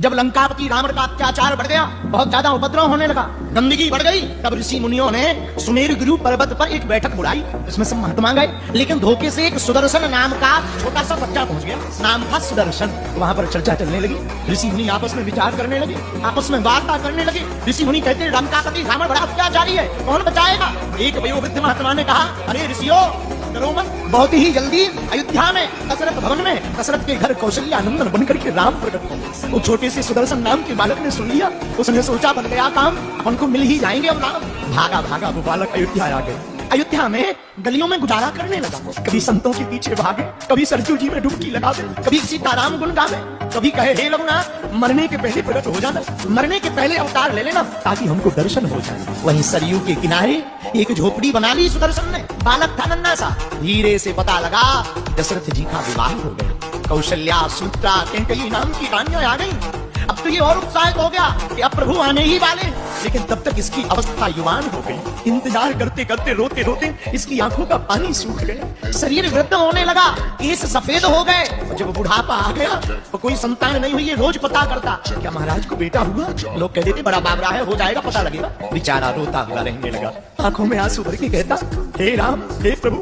जब लंकापति रावण का अत्याचार बढ़ गया, बहुत ज्यादा उपद्रव होने लगा, गंदगी बढ़ गई, तब ऋषि मुनियों ने सुमेरगिरी पर्वत पर एक बैठक बुलाई। इसमें सब महात्मा गए, लेकिन धोखे से एक सुदर्शन नाम का छोटा सा बच्चा पहुंच गया, नाम था सुदर्शन। वहां पर चर्चा चलने लगी, ऋषि मुनि आपस में विचार करने लगे, आपस में वार्ता करने लगे। ऋषि मुनि कहते हैं लंकापति रावण बड़ा अत्याचारी है, कौन बचाएगा? एक वयोवृद्ध महात्मा ने कहा, अरे ऋषियों डरो मत, बहुत ही जल्दी अयोध्या में दशरथ भवन में दशरथ के घर कौशल्या नंदन बनकर के राम प्रकट होंगे। वो छोटे से सुदर्शन नाम के बालक ने सुन लिया, उसने सोचा बन गया काम, अपन को मिल ही जाएंगे अब राम। भागा भागा वो बालक अयोध्या आ गए। अयोध्या में गलियों में गुजारा करने लगा, कभी संतों के पीछे भागे, कभी सरजू जी में डुबकी लगावे, कभी सीताराम गुण गावे, कभी कहे हे रघुनाथ मरने के पहले प्रकट हो जाना, मरने के पहले अवतार ले लेना ताकि हमको दर्शन हो जाए। वहीं सरयू के किनारे एक झोपड़ी बना ली सुदर्शन ने, बालक था नन्हा सा। धीरे से पता लगा दशरथ जी का विवाह हो गया, कौशल्या सुमित्रा कैकेयी नाम की रानियां आ गई। अब तो ये और उत्साहित हो गया कि अब प्रभु आने ही वाले, लेकिन तब तक इसकी अवस्था युवान हो गई। इंतजार करते करते रोते रोते इसकी आंखों का पानी सूख गया, शरीर वृद्ध होने लगा, केस सफेद हो गए। जब बुढ़ापा आ गया तो कोई संतान नहीं हुई, ये रोज पता करता क्या महाराज को बेटा हुआ? लोग कहते थे बड़ा बाबरा है, हो जाएगा पता लगेगा। बेचारा रोता हुआ रहने लगा, आंखों में आंसू भर के कहता हे राम हे प्रभु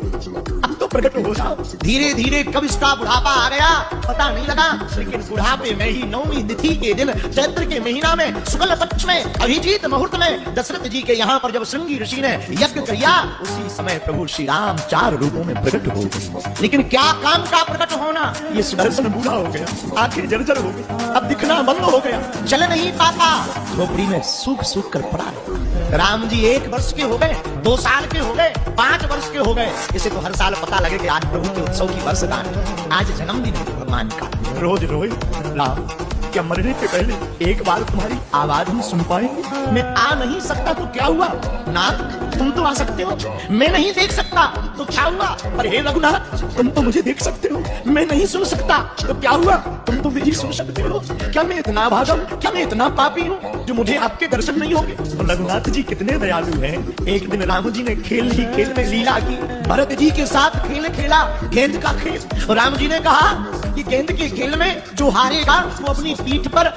अब तो प्रकट हो जाओ। धीरे धीरे कब इसका बुढ़ापा आ गया पता नहीं लगा, लेकिन बुढ़ापे में ही 9वीं तिथि के दिन चैत्र के महीना में शुक्ल पक्ष में अभिजीत मुहूर्त में दशरथ जी के यहाँ पर जब श्रृंगी ऋषि ने यज्ञ किया, उसी समय प्रभु श्री राम 4 रूपों में प्रकट हो गए। लेकिन क्या काम का प्रकट होना, ये सुदर्शन बूढ़ा हो गया, आंखें जर्जर हो गई, अब दिखना बंद हो गया, चल नहीं पाता, झोपड़ी में सूख सूख कर पड़ा है। राम जी 1 वर्ष के हो गए, 2 साल के हो गए, 5 वर्ष के हो गए। इसे तो हर साल पता लगे कि आज प्रभु के उत्सव की वर्षगांठ है, आज जन्मदिन है भगवान का। रोज रोए राम क्या मरने के पहले एक बार तुम्हारी आवाज हम सुन पाएंगे? मैं आ नहीं सकता तो क्या हुआ नाथ, तुम तो आ सकते हो, मैं नहीं देख सकता तो क्या हुआ? अरे हे रघुनाथ तुम तो मुझे देख सकते हो, मैं नहीं सुन सकता तो क्या हुआ? तुम तो मुझे सुन सकते हो। क्या मैं इतना भागम, क्या मैं इतना पापी हूँ जो मुझे आपके दर्शन नहीं होंगे? रघुनाथ जी कितने दयालु हैं। एक दिन राम जी ने खेल ही खेल में लीला की, भरत जी के साथ खेल खेला, गेंद का खेल। राम जी ने कहा कि गेंद के खेल में जो हारेगा वो अपनी पीठ पर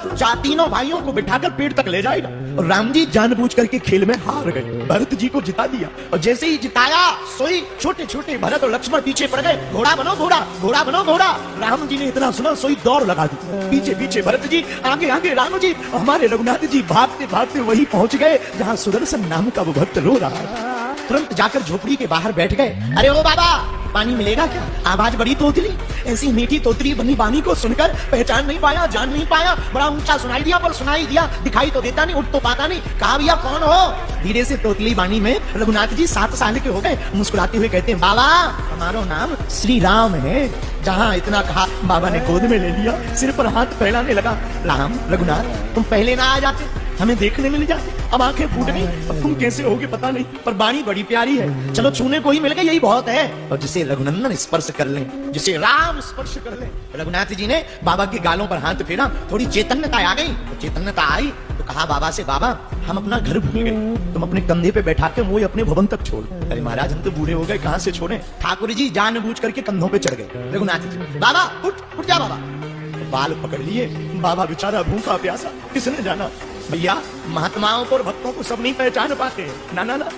तीनों भाइयों को बिठाकर पेड़ तक ले जाएगा। और राम जी जानबूझ करके खेल में हार गए, भरत जी को जिता दिया। और जैसे ही जिताया सोई छोटे छोटे भरत और लक्ष्मण पीछे पड़ गए, घोड़ा बनो घोड़ा, घोड़ा बनो घोड़ा। राम जी ने इतना सुना सोई दौड़ लगा दी, पीछे पीछे भरत जी, आगे आगे राम जी। हमारे रघुनाथ जी भागते भागते वही पहुंच गए जहाँ सुदर्शन नाम का वो भक्त रो रहा है। तुरंत जाकर झोपड़ी के बाहर बैठ गए। अरे ओ बाबा पानी मिलेगा क्या? आवाज बड़ी तोतली, ऐसी मीठी तोतली बनी बानी को सुनकर पहचान नहीं पाया, जान नहीं पाया। बड़ा ऊंचा सुनाई दिया, पर सुनाई दिया दिखाई तो देता नहीं, उठ तो पाता नहीं। कहा भैया कौन हो? धीरे से तोतली बानी में रघुनाथ जी 7 साल के हो गए, मुस्कुराते हुए कहते हैं बाबा हमारा नाम श्री राम है। जहाँ इतना कहा बाबा ने गोद में ले लिया, सिर पर हाथ फैलाने लगा। राम रघुनाथ तुम पहले ना आ जाते, हमें देखने मिल जाते। अब आंखें फूट गई, अब तुम कैसे होगे पता नहीं, पर बाणी बड़ी प्यारी है, चलो छूने को ही मिल गई यही बहुत है। और जिसे रघुनंदन स्पर्श कर ले, जिसे राम स्पर्श कर ले। रघुनाथ जी ने बाबा के गालों पर हाथ फेरा, थोड़ी चेतन्यता आ गई। तो चेतन्यता आई तो कहा बाबा से बाबा हम अपना घर भूल गए, तुम अपने कंधे पे बैठा के मुझे अपने भवन तक छोड़। अरे महाराज हम तो बूढ़े हो गए, कहाँ से छोड़े? ठाकुर जी जानबूझ करके कंधों पे चढ़ गए। रघुनाथ जी बाबा उठ जा बाबा, बाल पकड़ लिए। बाबा बेचारा भूखा प्यासा, किसने जाना? भैया महात्माओं को और भक्तों को सब नहीं पहचान पाते। ना ना ना,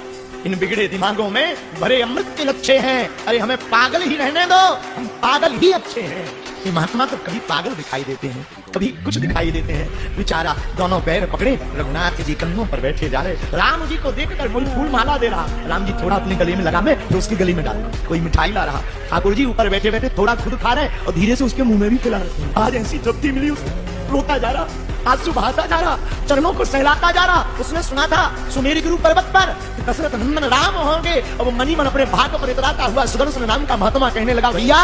इन बिगड़े दिमागों में भरे अमृत के लच्छे हैं। अरे हमें पागल ही रहने दो, हम पागल ही अच्छे हैं। ये महात्मा तो कभी पागल दिखाई देते हैं, कभी कुछ दिखाई देते हैं। बेचारा दोनों पैर पकड़े रघुनाथ जी कंधों पर बैठे जा रहे। राम जी को देखकर कोई फूल माला दे रहा, राम जी थोड़ा अपने गले में लगा में तो उसकी गली में डाल। कोई मिठाई ला रहा, ठाकुर जी ऊपर बैठे बैठे थोड़ा खुद खा रहे और धीरे से उसके मुंह में भी खिला रहे। आज ऐसी तृप्ति मिली उसे, रोता जा रहा, आंसू बहाता जा रहा, चरणों को सहलाता जा रहा। उसने सुना था सुमेरगिरी पर्वत पर दशरथ नंदन राम होंगे, और वो मनी मन अपने भाग पर इतराता हुआ सुदर्शन नाम का महात्मा कहने लगा भैया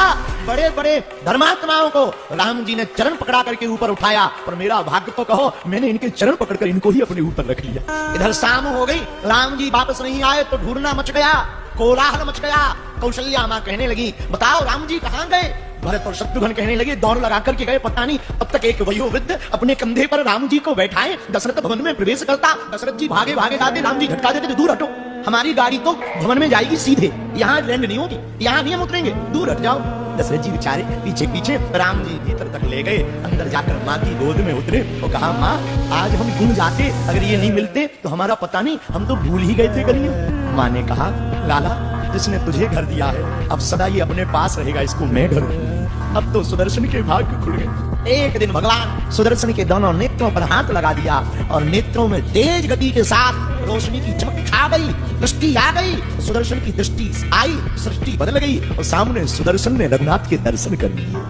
बड़े बड़े धर्मात्माओं को राम जी ने चरण पकड़ा करके ऊपर उठाया, पर मेरा भाग्य तो कहो मैंने इनके चरण पकड़कर इनको ही अपने ऊपर रख लिया। इधर शाम हो गई, राम जी वापस नहीं आए तो ढूंढना मच गया, कोलाहल मच गया। कौशल्या माँ कहने लगी बताओ राम जी कहाँ गए? भरत और शत्रुघ्न कहने लगे दौड़ लगा करके गए पता नहीं। तब तक एक वयोवृद्ध अपने कंधे पर राम जी को बैठाए दशरथ भवन में प्रवेश करता। दशरथ जी भागे भागे जाते, राम जी झटका देते, दूर हटो, हमारी गाड़ी तो भवन में जाएगी सीधे, यहाँ लैंड नहीं होगी, यहाँ नहीं हम उतरेंगे, दूर हट जाओ। दशरथ जी बेचारे पीछे पीछे राम जी भीतर तक ले गए। अंदर जाकर माँ की गोद में उतरे और कहा, माँ आज हम गुम जाते, अगर ये नहीं मिलते तो हमारा पता नहीं, हम तो भूल ही गए थे करिए। माँ ने कहा, लाला जिसने तुझे घर दिया है अब सदा ये अपने पास रहेगा, इसको मैं घर दूंगा। अब तो सुदर्शन के भाग्य खुल गए। एक दिन भगवान सुदर्शन के दोनों नेत्रों पर हाथ लगा दिया और नेत्रों में तेज गति के साथ रोशनी की चमक छा गई, दृष्टि आ गई। सुदर्शन की दृष्टि आई, सृष्टि बदल गई और सामने सुदर्शन ने रघुनाथ के दर्शन कर लिए।